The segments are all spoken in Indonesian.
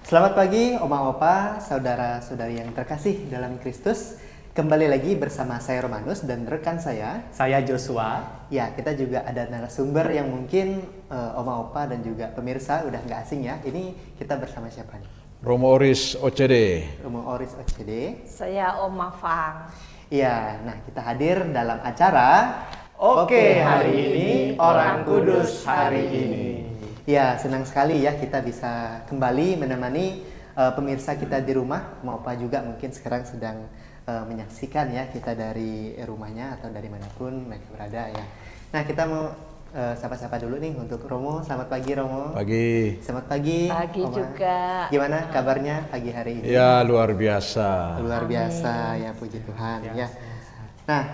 Selamat pagi Oma Opa, saudara-saudari yang terkasih dalam Kristus. Kembali lagi bersama saya Romanus dan rekan saya Joshua. Ya, kita juga ada narasumber yang mungkin Oma Opa dan juga pemirsa udah nggak asing ya. Ini kita bersama siapa nih? Romo Oris OCD. Romo Oris OCD. Saya Oma Fang. Iya, nah kita hadir dalam acara Oke, hari ini Orang Kudus hari ini. Ya, senang sekali ya kita bisa kembali menemani pemirsa kita di rumah. Oma Opa juga mungkin sekarang sedang menyaksikan ya kita dari rumahnya atau dari manapun mereka berada ya. Nah, kita mau sapa-sapa dulu nih untuk Romo. Selamat pagi Romo. Pagi. Selamat pagi. Pagi Oma. juga. Gimana kabarnya pagi hari ini? Ya, luar biasa. Luar biasa ya, puji Tuhan ya. Nah,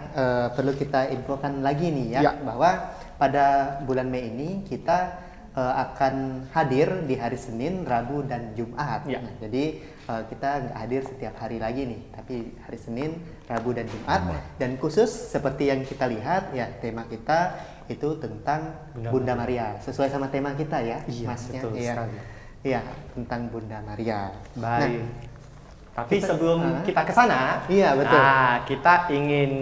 perlu kita infokan lagi nih ya, bahwa pada bulan Mei ini kita akan hadir di hari Senin, Rabu, dan Jumat. Ya. Nah, jadi kita nggak hadir setiap hari lagi nih, tapi hari Senin, Rabu, dan Jumat. Dan khusus seperti yang kita lihat ya, tema kita itu tentang Bunda Maria. Sesuai sama tema kita ya, Masnya. Betul sekali. Iya, tentang Bunda Maria. Baik. Tapi sebelum kita ke sana, Iya, betul. Kita ingin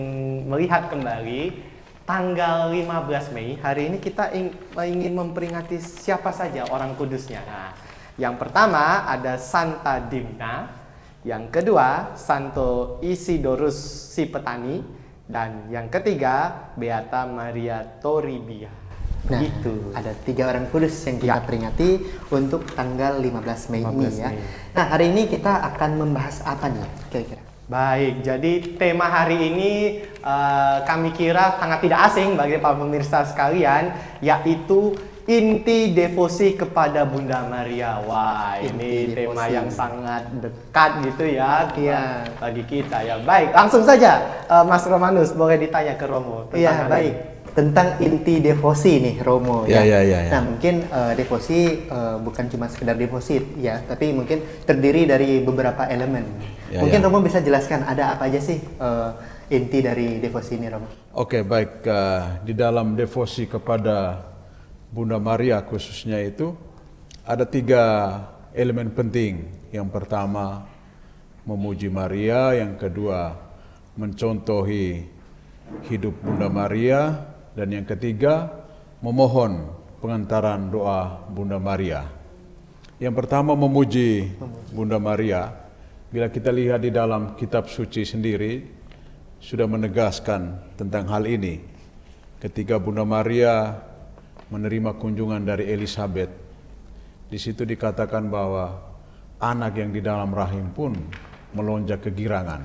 melihat kembali tanggal 15 Mei. Hari ini kita ingin memperingati siapa saja orang kudusnya. Nah, yang pertama ada Santa Dimna, yang kedua Santo Isidorus si petani, dan yang ketiga Beata Maria Toribia. Nah, Gitu. ada 3 orang kudus yang kita peringati untuk tanggal 15 Mei ini 15 ya. Mei. Nah, hari ini kita akan membahas apa nih kira-kira? Baik, jadi tema hari ini kami kira sangat tidak asing bagi para pemirsa sekalian, yaitu inti devosi kepada Bunda Maria. Wah, ini Inti tema devosi. yang sangat dekat gitu ya, Iya. bagi kita ya. Baik, langsung saja Mas Romanus, boleh ditanya ke Romo tentang Iya, hal baik. ini. Tentang inti devosi nih Romo Ya. Nah, mungkin devosi bukan cuma sekedar devosi ya, tapi mungkin terdiri dari beberapa elemen. Ya, mungkin ya. Romo bisa jelaskan ada apa aja sih inti dari devosi ini Romo? Oke, baik. Di dalam devosi kepada Bunda Maria khususnya itu ada 3 elemen penting. Yang pertama memuji Maria, yang kedua mencontohi hidup Bunda Maria, dan yang ketiga memohon pengantaran doa Bunda Maria. Yang pertama memuji Bunda Maria. Bila kita lihat di dalam kitab suci sendiri sudah menegaskan tentang hal ini. Ketika Bunda Maria menerima kunjungan dari Elizabeth, di situ dikatakan bahwa anak yang di dalam rahim pun melonjak kegirangan.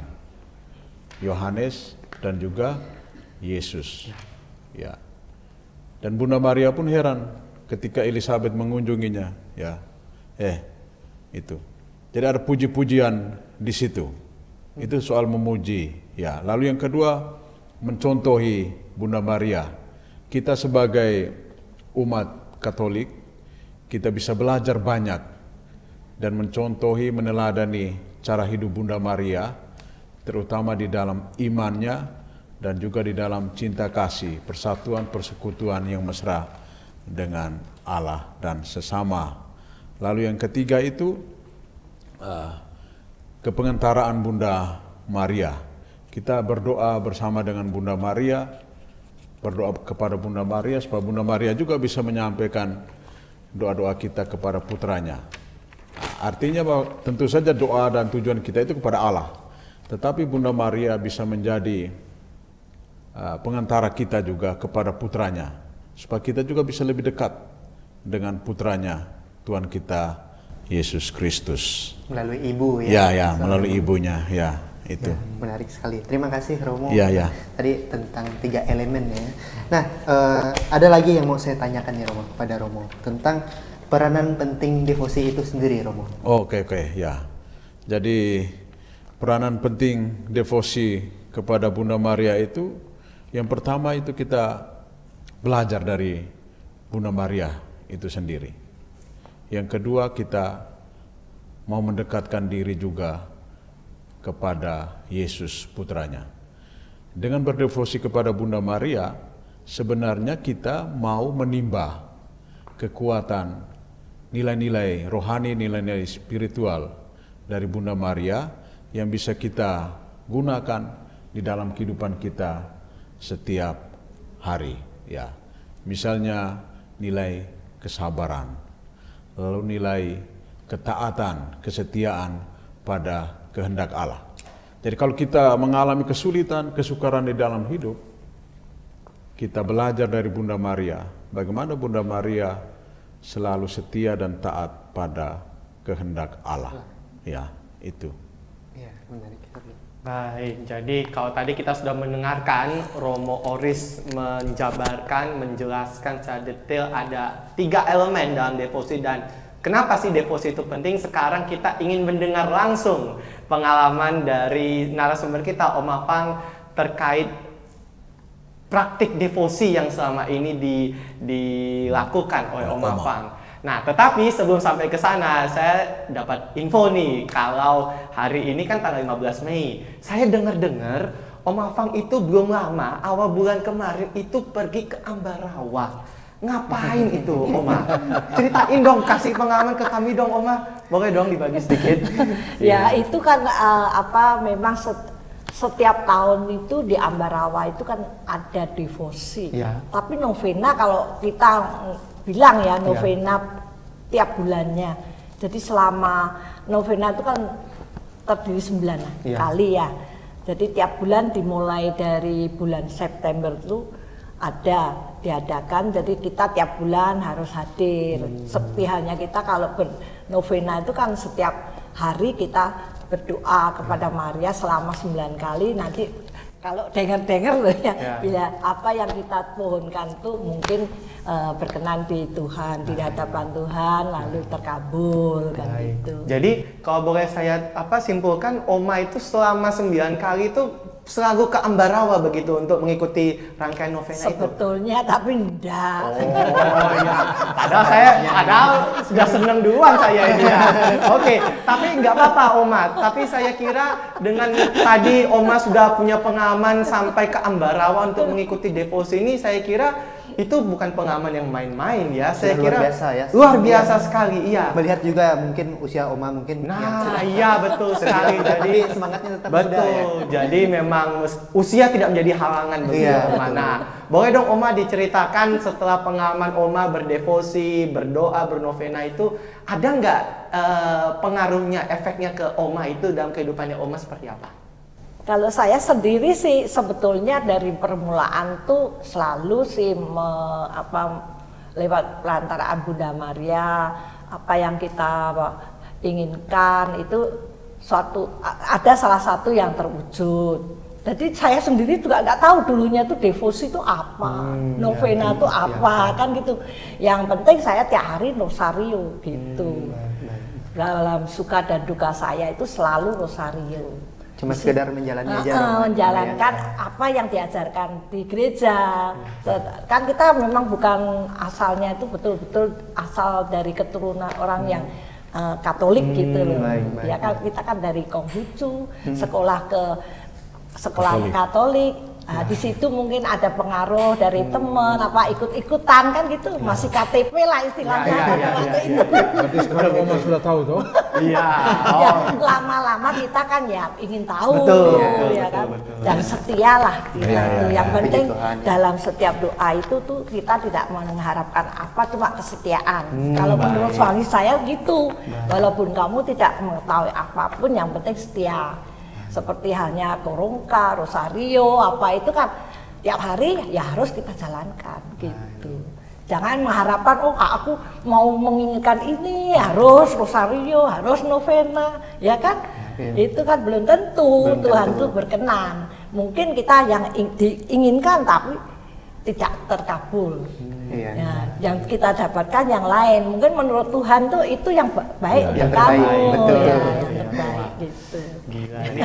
Yohanes dan juga Yesus. Ya. Dan Bunda Maria pun heran ketika Elizabeth mengunjunginya, ya. Itu. Jadi ada puji-pujian di situ. Itu soal memuji, ya. Lalu yang kedua mencontohi Bunda Maria. Kita sebagai umat Katolik, kita bisa belajar banyak dan mencontohi, meneladani cara hidup Bunda Maria, terutama di dalam imannya dan juga di dalam cinta kasih, persatuan, persekutuan yang mesra dengan Allah dan sesama. Lalu yang ketiga itu kepengantaraan Bunda Maria. Kita berdoa bersama dengan Bunda Maria, berdoa kepada Bunda Maria supaya Bunda Maria juga bisa menyampaikan doa-doa kita kepada putranya. Artinya bahwa tentu saja doa dan tujuan kita itu kepada Allah, tetapi Bunda Maria bisa menjadi pengantara kita juga kepada putranya, supaya kita juga bisa lebih dekat dengan putranya, Tuhan kita Yesus Kristus. Melalui ibu ya? Ya, melalui ibunya, ya, itu. Ya, menarik sekali. Terima kasih Romo. Ya. Tadi tentang 3 elemen ya. Nah, ada lagi yang mau saya tanyakan nih Romo, kepada Romo, tentang peranan penting devosi itu sendiri Romo. Oke, ya. Jadi peranan penting devosi kepada Bunda Maria itu, yang pertama itu kita belajar dari Bunda Maria itu sendiri. Yang kedua kita mau mendekatkan diri juga kepada Yesus putranya. Dengan berdevosi kepada Bunda Maria, sebenarnya kita mau menimba kekuatan nilai-nilai rohani, nilai-nilai spiritual dari Bunda Maria yang bisa kita gunakan di dalam kehidupan kita setiap hari, ya. Misalnya nilai kesabaran, lalu nilai ketaatan, kesetiaan pada kehendak Allah. Jadi kalau kita mengalami kesulitan, kesukaran di dalam hidup, kita belajar dari Bunda Maria, bagaimana Bunda Maria selalu setia dan taat pada kehendak Allah. Ya, itu. Ya, menarik. Baik, jadi kalau tadi kita sudah mendengarkan Romo Oris menjabarkan, menjelaskan secara detail ada 3 elemen dalam devosi dan kenapa sih devosi itu penting. Sekarang kita ingin mendengar langsung pengalaman dari narasumber kita, Om Mafang, terkait praktik devosi yang selama ini dilakukan oleh Om Mafang. Nah, tetapi sebelum sampai ke sana, saya dapat info nih, kalau hari ini kan tanggal 15 Mei. Saya dengar-dengar Om Mafang itu belum lama, awal bulan kemarin itu pergi ke Ambarawa. Ngapain itu, Oma? Ceritain dong, kasih pengalaman ke kami dong, Oma. Boleh dong dibagi sedikit? Ya, itu kan memang setiap tahun itu di Ambarawa itu kan ada devosi. Ya. Tapi novena kalau kita bilang ya novena tiap bulannya. Jadi selama novena itu kan terdiri 9 kali ya. Jadi tiap bulan dimulai dari bulan September itu diadakan. Jadi kita tiap bulan harus hadir. Seperti halnya kita kalau bernovena itu kan setiap hari kita berdoa kepada Maria selama 9 kali. Nanti kalau dengar-dengar loh ya, bila apa yang kita pohonkan itu mungkin berkenan di Tuhan, di hadapan Tuhan, lalu terkabul kan gitu. Jadi kalau boleh saya simpulkan, Oma itu selama 9 kali itu selalu ke Ambarawa begitu untuk mengikuti rangkaian novena itu? Sebetulnya tapi enggak. Oh iya, padahal sudah seneng duluan saya ini ya. Oke, tapi nggak apa-apa Oma. Tapi saya kira dengan tadi Oma sudah punya pengalaman sampai ke Ambarawa untuk mengikuti devosi ini, saya kira itu bukan pengalaman yang main-main ya. Saya kira luar biasa ya. Luar biasa sekali, iya. Melihat juga mungkin usia Oma mungkin iya betul sekali. Jadi semangatnya tetap betul. muda ya. Jadi memang usia tidak menjadi halangan bagi Oma. Nah, boleh dong Oma diceritakan setelah pengalaman Oma berdevosi, berdoa, bernovena itu ada nggak pengaruhnya, efeknya ke Oma itu dalam kehidupannya Oma seperti apa? Kalau saya sendiri sih sebetulnya dari permulaan tuh selalu sih lewat pelantaraan Bunda Maria, apa yang kita inginkan itu ada salah satu yang terwujud. Jadi saya sendiri juga nggak tahu dulunya tuh devosi itu apa, novena itu apa, kan gitu. Yang penting saya tiap hari rosario gitu. Dalam suka dan duka saya itu selalu rosario. Cuma sekedar menjalani aja. Menjalankan apa yang diajarkan di gereja. Kan kita memang bukan asalnya itu betul-betul asal dari keturunan orang yang Katolik gitu loh. Ya kan kita kan dari Konghucu, sekolah Katolik. Nah, di situ mungkin ada pengaruh dari teman, ikut-ikutan kan gitu, masih KTP lah istilahnya waktu itu. Berarti sekarang Oma sudah tahu toh? Iya. Ya, lama-lama kita kan ya ingin tahu, ya kan, dan setia lah. Yang penting dalam setiap doa itu tuh kita tidak mengharapkan apa, cuma kesetiaan. Kalau menurut suami saya gitu, walaupun kamu tidak mengetahui apapun, yang penting setia. Seperti halnya korongka, rosario, apa itu kan tiap hari ya harus kita jalankan gitu. Jangan mengharapkan aku mau menginginkan ini harus rosario, harus novena, ya kan? Itu kan belum tentu Tuhan itu berkenan. Mungkin kita yang diinginkan tapi tidak terkabul. Ya, yang kita dapatkan yang lain. Mungkin menurut Tuhan tuh itu yang baik untuk kamu. Betul. Yang terbaik gitu. Gila, ini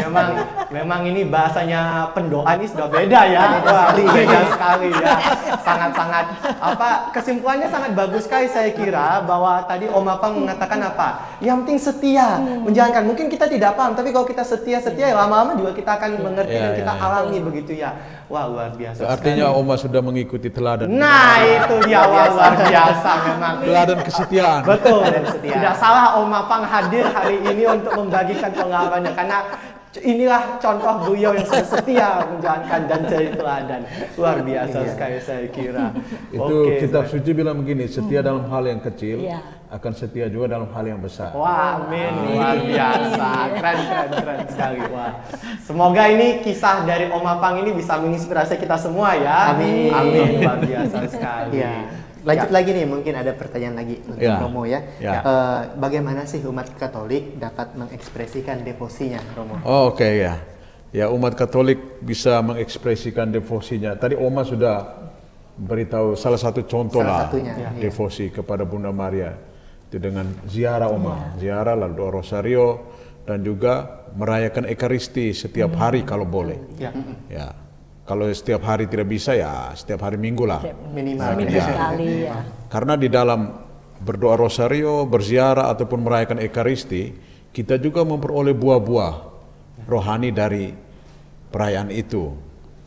memang ini bahasanya pendoa ini sudah beda ya. Wah, beda sekali ya. Sangat-sangat kesimpulannya sangat bagus sekali saya kira, bahwa tadi Om Apang mengatakan apa? Yang penting setia menjalankan. Mungkin kita tidak paham, tapi kalau kita setia ya lama-lama juga kita akan mengerti dan kita alami begitu ya. Wah, luar biasa. Artinya Oma sudah mengikuti teladan. Nah, itu dia luar biasa memang. Teladan kesetiaan. Betul. Tidak salah Om Apang hadir hari ini untuk membagikan pengalamannya, karena inilah contoh beliau yang setia menjalankan dan jadi teladan. Luar biasa sekali saya kira. Itu kitab suci bilang begini, setia dalam hal yang kecil akan setia juga dalam hal yang besar. Wah, amin. Luar biasa. Keren sekali. Wah. Semoga ini kisah dari Om Apang ini bisa menginspirasi kita semua ya. Amin. Amin. Luar biasa sekali. Lanjut lagi nih, mungkin ada pertanyaan lagi untuk Romo ya. Bagaimana sih umat Katolik dapat mengekspresikan devosinya, Romo? Oke, ya umat Katolik bisa mengekspresikan devosinya. Tadi Oma sudah beritahu salah satu contoh devosi kepada Bunda Maria itu dengan ziarah Oma, ziarah lalu doa rosario dan juga merayakan Ekaristi setiap hari kalau boleh. Ya. Kalau setiap hari tidak bisa ya setiap hari Minggu lah. Minimal sekali ya. Karena di dalam berdoa rosario, berziarah ataupun merayakan Ekaristi, kita juga memperoleh buah-buah rohani dari perayaan itu.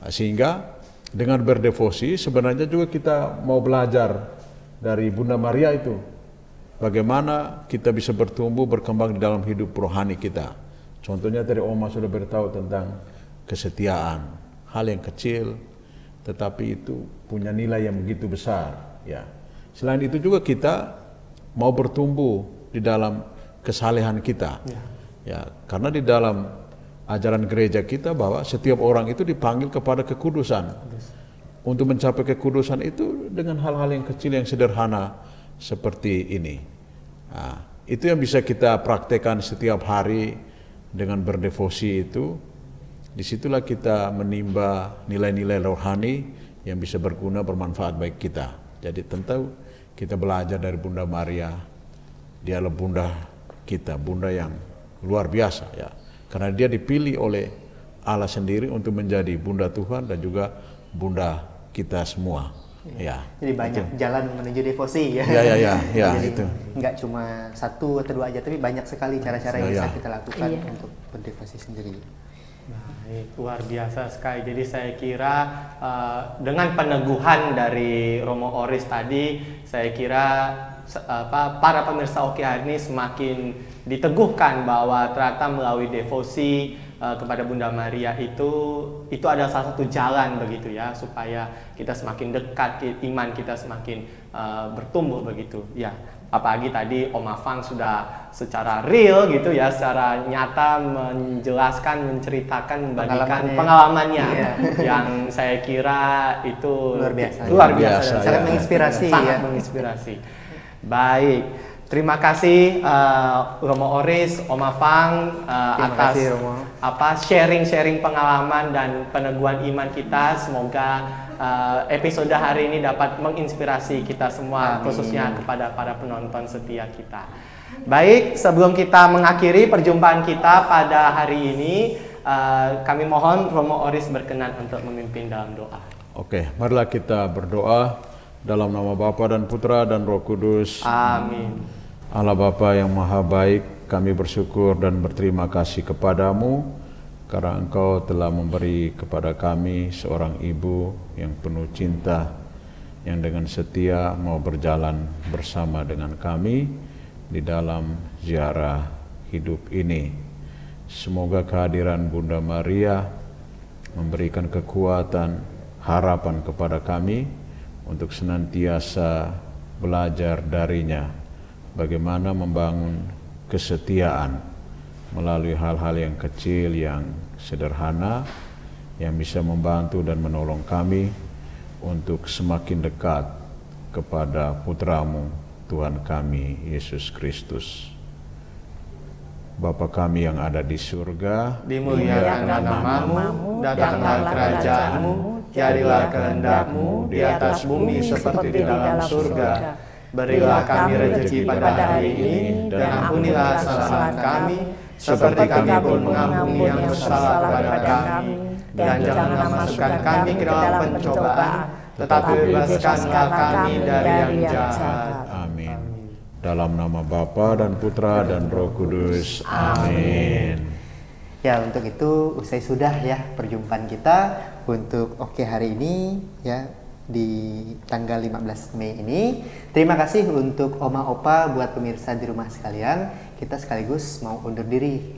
Sehingga dengan berdevosi sebenarnya juga kita mau belajar dari Bunda Maria itu. Bagaimana kita bisa bertumbuh, berkembang di dalam hidup rohani kita. Contohnya tadi Oma sudah beritahu tentang kesetiaan. Hal yang kecil, tetapi itu punya nilai yang begitu besar. Ya. Selain itu juga kita mau bertumbuh di dalam kesalehan kita. Ya, karena di dalam ajaran gereja kita bahwa setiap orang itu dipanggil kepada kekudusan. Untuk mencapai kekudusan itu dengan hal-hal yang kecil yang sederhana seperti ini. Nah, itu yang bisa kita praktekkan setiap hari dengan berdevosi itu. Disitulah kita menimba nilai-nilai rohani yang bisa berguna, bermanfaat bagi kita. Jadi tentu kita belajar dari Bunda Maria. Dialah Bunda kita, Bunda yang luar biasa ya. Karena dia dipilih oleh Allah sendiri untuk menjadi Bunda Tuhan dan juga Bunda kita semua. Ya. Jadi banyak jalan menuju devosi ya. Ya, Jadi itu. Enggak cuma satu atau dua aja, tapi banyak sekali cara-cara yang bisa kita lakukan untuk berdevosi sendiri. Baik, luar biasa sekali. Jadi saya kira dengan peneguhan dari Romo Oris tadi, saya kira para pemirsa Oke hari ini semakin diteguhkan bahwa ternyata melalui devosi kepada Bunda Maria itu adalah salah satu jalan begitu ya, supaya kita semakin dekat, iman kita semakin bertumbuh begitu ya. Apalagi tadi Om Apang sudah secara real gitu ya, secara nyata menjelaskan, menceritakan, membagikan pengalamannya yang saya kira itu luar biasa, sangat menginspirasi. Sangat menginspirasi. Baik, terima kasih Romo Oris, Om Apang atas sharing-sharing pengalaman dan peneguhan iman kita. Semoga episode hari ini dapat menginspirasi kita semua, khususnya kepada para penonton setia kita. Baik, sebelum kita mengakhiri perjumpaan kita pada hari ini, kami mohon Romo Oris berkenan untuk memimpin dalam doa. Oke, marilah kita berdoa dalam nama Bapa dan Putra dan Roh Kudus. Amin. Allah Bapa yang Maha Baik, kami bersyukur dan berterima kasih kepadamu karena Engkau telah memberi kepada kami seorang ibu yang penuh cinta, yang dengan setia mau berjalan bersama dengan kami di dalam ziarah hidup ini. Semoga kehadiran Bunda Maria memberikan kekuatan, harapan kepada kami untuk senantiasa belajar darinya bagaimana membangun kesetiaan melalui hal-hal yang kecil, yang sederhana, yang bisa membantu dan menolong kami untuk semakin dekat kepada Putramu, Tuhan kami, Yesus Kristus. Bapa kami yang ada di surga, dimuliakanlah namamu, datanglah kerajaan-Mu, jadilah kehendak-Mu di atas bumi seperti di dalam surga. Berilah kami rezeki pada hari ini, dan ampunilah kesalahan kami, seperti kami pun mengampuni yang bersalah kepada kami. Dan jangan masukkan kami ke dalam pencobaan, tetapi bebaskanlah kami dari yang jahat. Amin. Dalam nama Bapa dan Putra dan Roh Kudus. Amin. Ya, untuk itu usai sudah ya perjumpaan kita untuk Oke hari ini ya di tanggal 15 Mei ini. Terima kasih untuk Oma Opa buat pemirsa di rumah sekalian. Kita sekaligus mau undur diri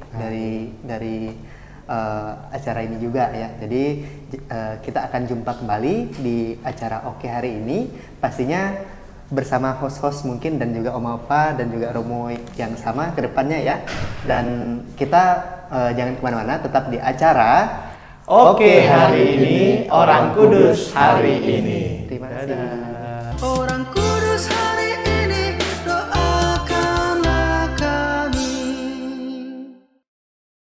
dari acara ini juga ya. Jadi kita akan jumpa kembali di acara Oke hari ini. Pastinya bersama host-host mungkin dan juga Oma Opa dan juga Romo yang sama ke depannya ya. Dan kita jangan kemana-mana, tetap di acara Oke hari ini, Orang Kudus hari ini. Terima kasih. Orang Kudus.